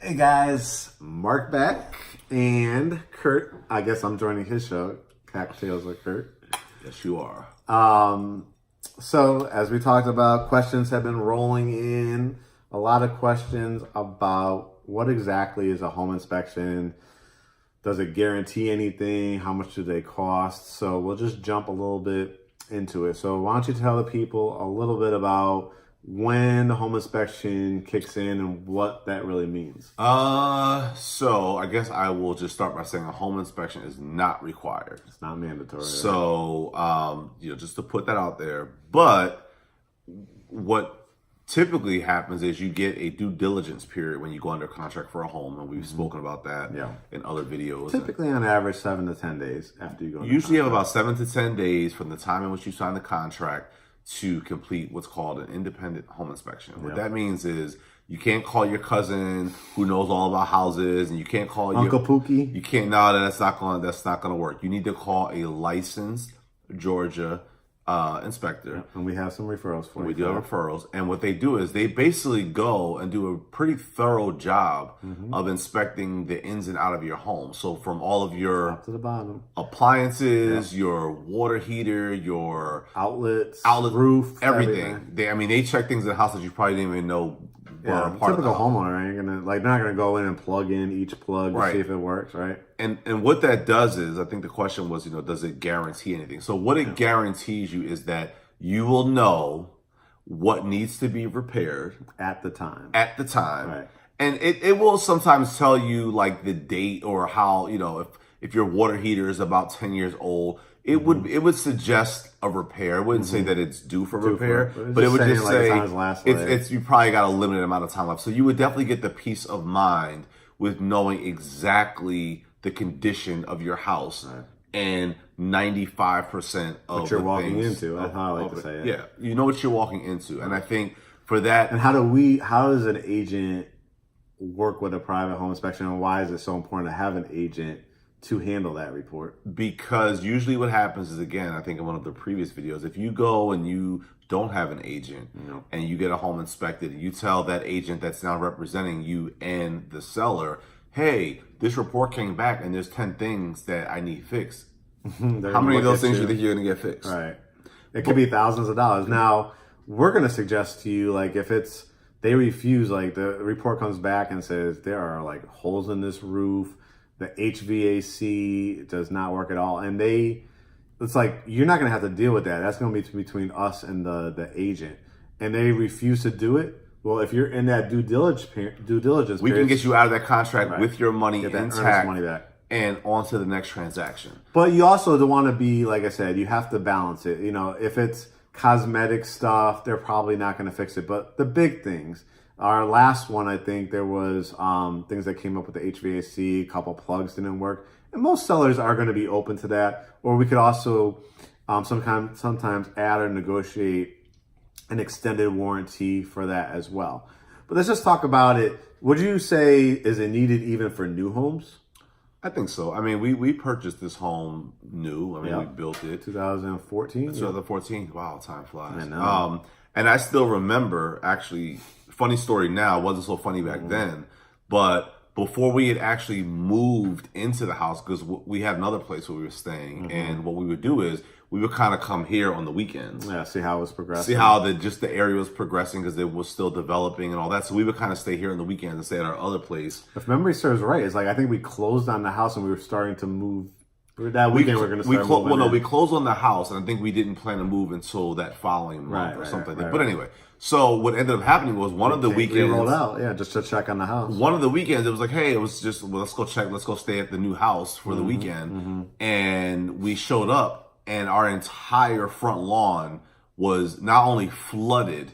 Hey guys, Mark back and Curt. I guess I'm joining his show, Cocktails with Curt. Yes, you are. So as we talked about, questions have been rolling in. A lot of questions about what exactly is a home inspection. Does it guarantee anything? How much do they cost? So we'll just jump a little bit into it. So why don't you tell the people a little bit about when the home inspection kicks in and what that really means? So I guess I will just start by saying a home inspection is not required. It's not mandatory. So, just to put that out there. But what typically happens is you get a due diligence period when you go under contract for a home, and we've spoken about that in other videos. Typically, on average, 7 to 10 days after you go. Usually, you have about 7 to 10 days from the time in which you sign the contract to complete what's called an independent home inspection. What that means is you can't call your cousin who knows all about houses, and you can't call Uncle Pookie. You can't. No, that's not going to work. You need to call a licensed Georgia inspector. And we have some referrals for you. We do have referrals, and what they do is they basically go and do a pretty thorough job of inspecting the ins and out of your home. So from all of your top to the bottom appliances, your water heater, your outlets, roof, everything. They check things in the house that you probably didn't even know were a part typical of the homeowner ain't gonna they're not gonna go in and plug in each plug to see if it works, right? And what that does is, I think the question was, does it guarantee anything? So what it guarantees you is that you will know what needs to be repaired at the time. Right. And it will sometimes tell you like the date or how, if your water heater is about 10 years old, it would suggest a repair. It wouldn't say that it's due for repair, but it would just say it's you probably got a limited amount of time left. So you would definitely get the peace of mind with knowing exactly the condition of your house and 95% of what you're walking into. That's how I like to say it. Yeah, you know what you're walking into, and I think for that. And how does an agent work with a private home inspection, and why is it so important to have an agent to handle that report? Because usually what happens is, again, I think in one of the previous videos, if you go and you don't have an agent and you get a home inspected, and you tell that agent that's now representing you and the seller, hey, this report came back and there's 10 things that I need fixed. How many of those things do you think you're going to get fixed? Right. It could be thousands of dollars. Now, we're going to suggest to you, like, if they refuse, like the report comes back and says there are like holes in this roof, the HVAC does not work at all, and it's like, you're not going to have to deal with that. That's going to be between us and the agent, and they refuse to do it. Well, if you're in that due diligence period, we can get you out of that contract with your money intact money back and on to the next transaction. But you also don't want to be, like I said, you have to balance it. If it's cosmetic stuff, they're probably not going to fix it. But the big things, our last one, I think there was things that came up with the HVAC, a couple plugs didn't work. And most sellers are going to be open to that. Or we could also sometimes add or negotiate an extended warranty for that as well. But let's just talk about it. Would you say, is it needed even for new homes? I think so. I mean, we purchased this home new. I mean, we built it 2014. 2014. Wow, time flies. I know. And I still remember, actually, funny story now, it wasn't so funny back then, but before we had actually moved into the house, because we had another place where we were staying, and what we would do is we would kind of come here on the weekends. Yeah, see how it was progressing. See how the area was progressing, because it was still developing and all that. So we would kind of stay here on the weekends and stay at our other place. If memory serves right, it's like I think we closed on the house and we were starting to move. That weekend we were going to start moving. Well, no, we closed on the house, and I think we didn't plan to move until that following month or something like that. But anyway, so what ended up happening was one of the weekends we rolled out, just to check on the house. One of the weekends, it was like, hey, it was just, well, let's go stay at the new house for the weekend, and we showed up. And our entire front lawn was not only flooded,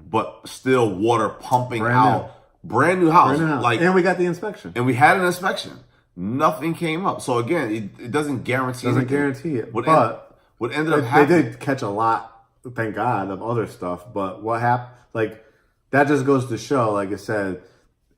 but still water pumping out. Brand new house. Like, and we got the inspection. And we had an inspection. Nothing came up. So again, it doesn't guarantee anything. Guarantee it. What ended up happening? They did catch a lot, thank God, of other stuff. But what happened? Like, that just goes to show, like I said,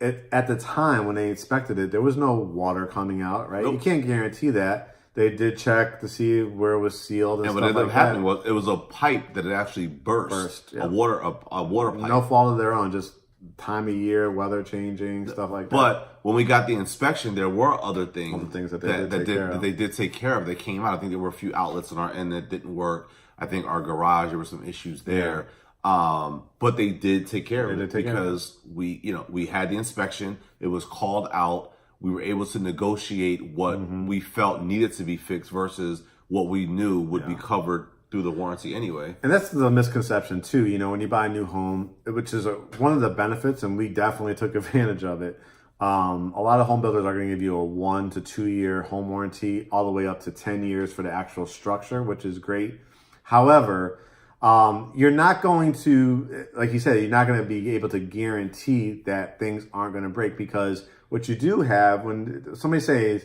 at the time when they inspected it, there was no water coming out, right? Nope. You can't guarantee that. They did check to see where it was sealed and what ended up happening was it was a pipe that had actually burst. A water pipe. No fault of their own, just time of year, weather changing, stuff like that. But when we got the inspection, there were other things, that they did take care of. They came out. I think there were a few outlets on our end that didn't work. I think our garage, there were some issues there. But they did take care of it because we had the inspection. It was called out. We were able to negotiate what we felt needed to be fixed versus what we knew would be covered through the warranty anyway. And that's the misconception too. When you buy a new home, which is one of the benefits, and we definitely took advantage of it. A lot of home builders are going to give you a 1 to 2 year home warranty, all the way up to 10 years for the actual structure, which is great. However, you're not going to, like you said, you're not going to be able to guarantee that things aren't going to break, because what you do have when somebody says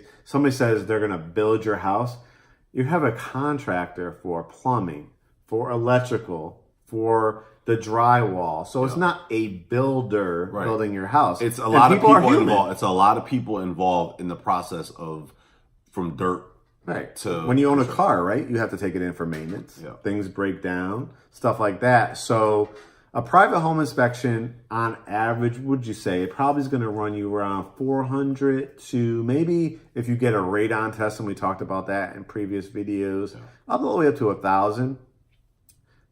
they're going to build your house, you have a contractor for plumbing, for electrical, for the drywall. So it's not a builder building your house. It's a lot of people involved. It's a lot of people involved in the process of from dirt. Right. When you own a car, right, you have to take it in for maintenance. Yeah. Things break down, stuff like that. So a private home inspection, on average, would you say it probably is going to run you around $400 to maybe, if you get a radon test, and we talked about that in previous videos, all the way up to $1,000.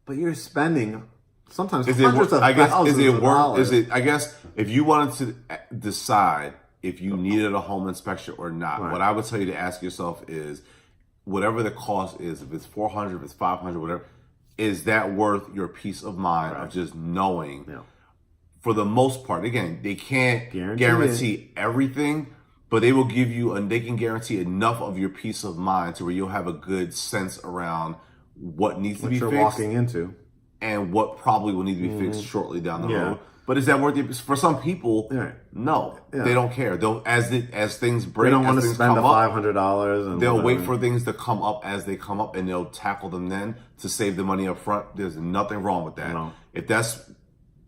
But you're spending sometimes hundreds of thousands of dollars. I guess if you wanted to decide if you needed a home inspection or not, what I would tell you to ask yourself is, whatever the cost is, if it's $400, if it's $500, whatever, is that worth your peace of mind of just knowing? For the most part, again, they can't guarantee everything, but they will give you, and they can guarantee enough of your peace of mind to where you'll have a good sense around what needs to be fixed, walking into, and what probably will need to be fixed shortly down the road. But is that worth it? For some people, no, they don't care. They'll as things break, they don't want to spend the $500, and they'll wait for things to come up as they come up, and they'll tackle them then to save the money up front. There's nothing wrong with that. If that's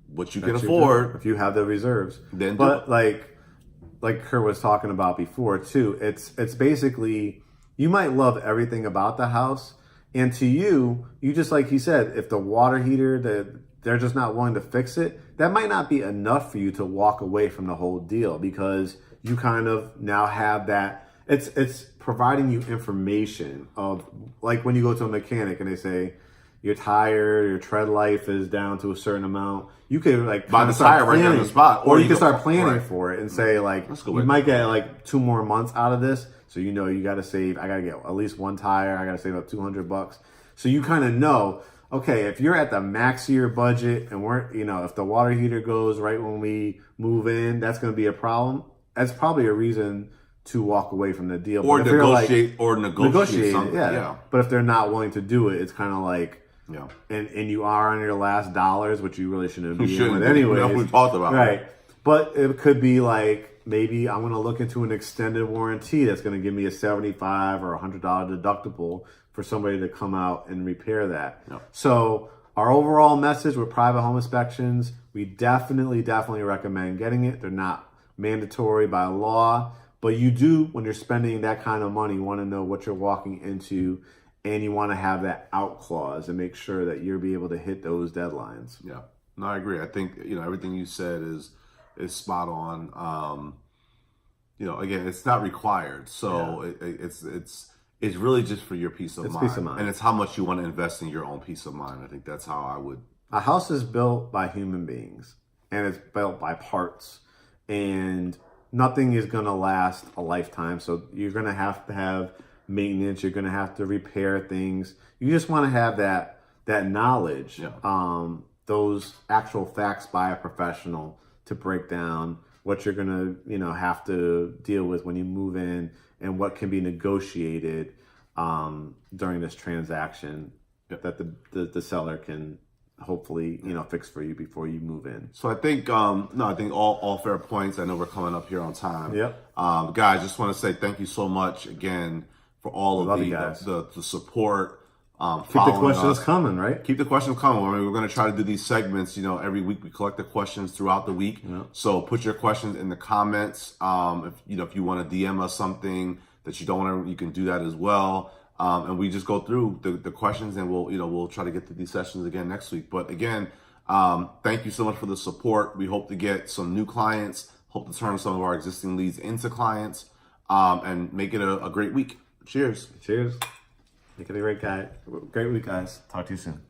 what you can afford, if you have the reserves, then like Curt was talking about before too, it's basically, you might love everything about the house, and to you just, like he said, if the water heater, they're just not willing to fix it, that might not be enough for you to walk away from the whole deal, because you kind of now have that. It's providing you information of, like when you go to a mechanic and they say your tire, your tread life is down to a certain amount, you could buy the tire right there on the spot, or you can start planning for it and say you might get 2 more months out of this, so you got to save. I got to get at least one tire. I got to save up $200. So you kind of know, okay, if you're at the max of your budget and if the water heater goes right when we move in, that's going to be a problem. That's probably a reason to walk away from the deal. Or negotiate something. Yeah. But if they're not willing to do it, it's kind of like, and you are on your last dollars, which you really shouldn't be in with anyway. We talked about right. But it could be like, maybe I'm going to look into an extended warranty that's going to give me a $75 or $100 deductible for somebody to come out and repair that. So our overall message with private home inspections, we definitely recommend getting it. They're not mandatory by law, but you do, when you're spending that kind of money, you want to know what you're walking into, and you want to have that out clause and make sure that you'll be able to hit those deadlines. Yeah, no, I agree. I think everything you said is spot on. Again, it's not required, so it's really just for your peace of mind, and it's how much you want to invest in your own peace of mind. I think that's how I would. A house is built by human beings, and it's built by parts, and nothing is going to last a lifetime. So you're going to have maintenance. You're going to have to repair things. You just want to have that knowledge, those actual facts by a professional to break down what you're going to have to deal with when you move in, and what can be negotiated during this transaction that the seller can hopefully fix for you before you move in. So I think I think all fair points. I know we're coming up here on time. Guys, just want to say thank you so much again for all of the support. Keep the questions coming, right? Keep the questions coming. I mean, we're going to try to do these segments. Every week we collect the questions throughout the week. So put your questions in the comments. If you want to DM us something that you don't want to, you can do that as well. And we just go through the questions, and we'll try to get to these sessions again next week. But again, Thank you so much for the support. We hope to get some new clients, hope to turn some of our existing leads into clients, and make it a great week. Cheers. Cheers. Make it a great week, guys. Talk to you soon.